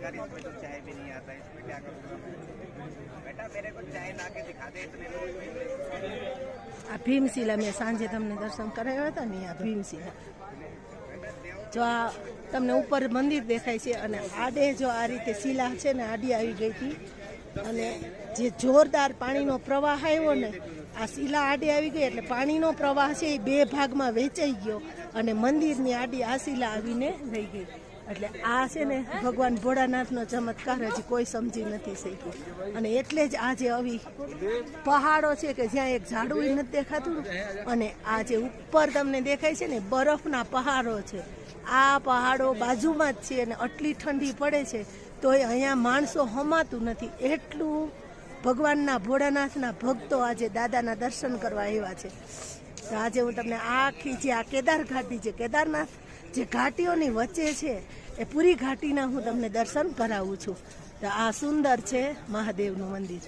बेकार इसमें तो चाय भी नहीं आता, इसमें क्या करूँगा बेटा, मेरे को चाय ला के दिखा दे इतने आ भीमशिला में सांजे तमने दर्शन कराव्या था ने, आ भीमशिला जो आ तमने ऊपर मंदिर देखाय छे अने आडे जो आ रीते शिला छे ने आडी आई गई थी अने जे जोरदार पाणीनो प्रवाह आव्यो ने आ शिला आडी આવી ગઈ એટલે પાણીનો પ્રવાહ છે એ બે ભાગમાં વહેંચાઈ ગયો અને મંદિરની આડી આ શિલા આવીને રહી ગઈ। એટલે આ છે ને ભગવાન ભોળાનાથનો ચમત્કાર હજી કોઈ સમજી નથી શક્યું અને એટલે જ આ જે આવી પહાડો છે કે જ્યાં એક ઝાડું નથી દેખાતું અને આ જે ઉપર તમને દેખાય છે ને બરફના પહાડો છે, આ પહાડો બાજુમાં જ છે અને આટલી ઠંડી પડે છે તોય અહીંયા માણસો હમાતું નથી, એટલું ભગવાનના ભોળાનાથના ભક્તો આજે દાદાના દર્શન કરવા આવ્યા છે। તો આજે હું તમને આખી જે આ કેદાર ઘાટી છે, કેદારનાથ જે ઘાટીઓની વચ્ચે છે એ પૂરી ઘાટીના હું તમને દર્શન કરાવું છું। તો આ સુંદર છે મહાદેવનું મંદિર।